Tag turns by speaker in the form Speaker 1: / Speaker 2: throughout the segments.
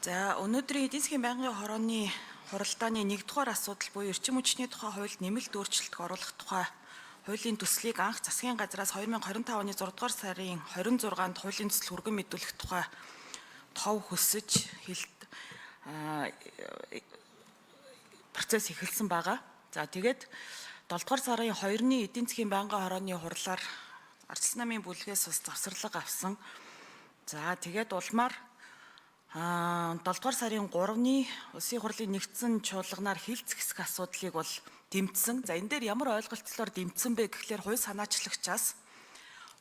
Speaker 1: За өнөөдрийн эдийн засгийн байнгын хорооны хуралдааны 1-р асуудал буюу эрчим хүчний тухай хуульд нэмэлт өөрчлөлт оруулах тухай хуулийн төслийг анх засгийн газраас 2025 оны 6-р сарын 26-нд хуулийн төсөл хүргэн мэдүүлэх тухай тов хөсөж процесс эхэлсэн байгаа. За тэгээд 7-р сарын 2-ны эдийн засгийн байнгын хорооны хурлаар ардчилсан намын бүлгээс бас завсарлага авсан. За тэгээд улмаар 7-р сарын 3-ны Улсын хурлын нэгдсэн чуулганаар хилцэх хэсэг асуудлыг бол дэмжсэн. За энэ дээр ямар ойлголцлоор дэмжсэн бэ гэхлээр хувь санаачлагчаас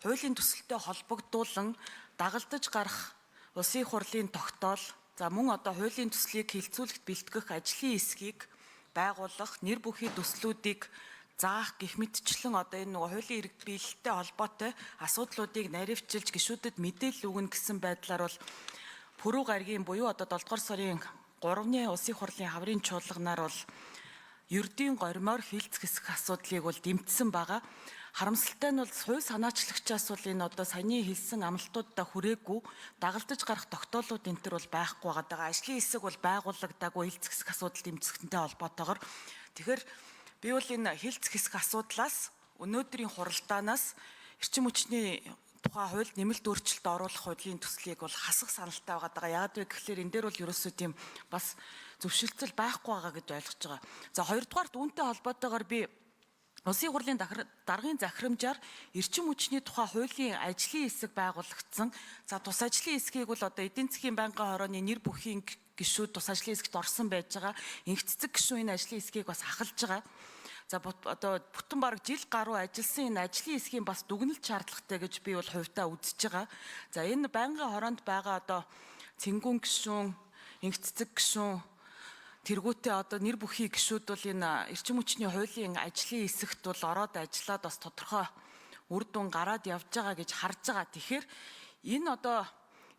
Speaker 1: хуулийн төсөлтэй холбогдуулан дагалдаж гарах Улсын хурлын тогтоол, за мөн одоо хуулийн төслийг хилцүүлэхт бэлтгэх ажлын хэсгийг байгуулах, нэр бүхий төслүүдийг заах гэх мэтчлэн одоо энэ нөгөө хуулийн эрэг биелэлтэй холбоотой асуудлуудыг наривчилж гишүүдэд мэдээлэл өгнө гэсэн байдлаар бол Пүрэв гаригийн буюу одоо 7-р сарын 3-ны Улсын хурлын хаврын чуулганаар бол ердийн гормоор хилцэх хэсэг асуудлыг бол дэмжсэн байгаа. Харамсалтай нь бол хувь санаачлагчаас бол энэ одоо саяны хэлсэн амлалтуудаа хүрээгүй дагалдаж гарах тогтоолууд энэ төр бол байхгүй байгаа. Ажлын хэсэг бол байгуулагдаагүй хилцэх хэсэг асуудал дэмжсэнтэй холбоотойгоор. Тэгэхээр би бол энэ хилцэх хэсэг асуудлаас өнөөдрийн хуралдаанаас эрчим хүчний тухай хуульд нэмэлт өөрчлөлт оруулах хуулийн төслийг бол хасах саналтай байгаа. Яагаад вэ гэхлээр энэ дээр бол ерөөсөө тийм бас зөвшөлтсөл байхгүй байгаа гэж ойлгож байгаа. За хоёрдугаарт үүнтэй холбоотойгоор би Улсын хурлын даргын захирамжаар эрчим хүчний тухай хуулийн ажлын хэсэг байгуулагдсан. За тус ажлын хэсгийг бол одоо эдийн засгийн байнгын хорооны нэр бүхийн гишүүд тус ажлын хэсэгт орсон байж байгаа. Инх цэцэг гишүүн энэ ажлын хэсгийг бас ахалж байгаа. За одоо бүтэн бараг жил гаруй ажилласан энэ ажлын хэсгийн бас дүгнэлт шаардлагатай гэж би бол хувьдаа үзэж байгаа. За энэ байнгын хороонд байгаа одоо цэнгүүн гишүүн, инх цэцэг гишүүн, тэргүүтээ одоо нэр бүхий гишүүд бол энэ эрчим хүчний хуулийн ажлын хэсэгт бол ороод ажиллаад бас тодорхой үр дүн гараад явж байгаа гэж харж байгаа. Тэгэхээр энэ одоо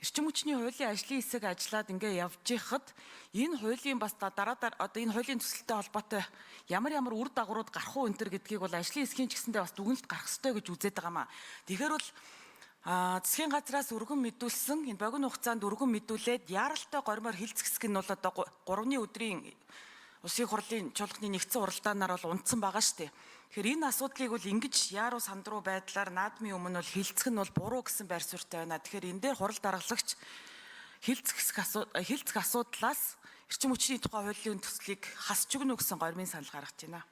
Speaker 1: эрчим хүчний хуулийн ажлын хэсэг ажиллаад ингээ явж ихад энэ хуулийн бас одоо энэ хуулийн төсөлтэй холбоотой ямар үр дагаврууд гарах уу энэ төр гэдгийг бол ажлын хэсгийн ч гэсэндээ бас дүгнэлт гарах ёстой гэж үзээд байгаамаа. Тэгэхээр бол засгийн газраас өргөн мэдүүлсэн энэ богино хугацаанд өргөн мэдүүлээд яаралтай гормоор хилцэх хэсэг нь бол одоо 3-ны өдрийн Улсын хурлын чуулганы нэгдсэн уралдаанаар бол унтсан байгаа шүү дээ. Тэгэхээр энэ асуудлыг бол ингэж яаруу сандруу байдлаар наадмын өмнө бол хилцэх нь бол буруу гэсэн байр суурьтай байна. Тэгэхээр энэ дээр хурал даргалагч хилцэх асуудлаас эрчим хүчний тухай хуулийн төслийг хасч өгнө гэсэн гормын санал гаргаж байна.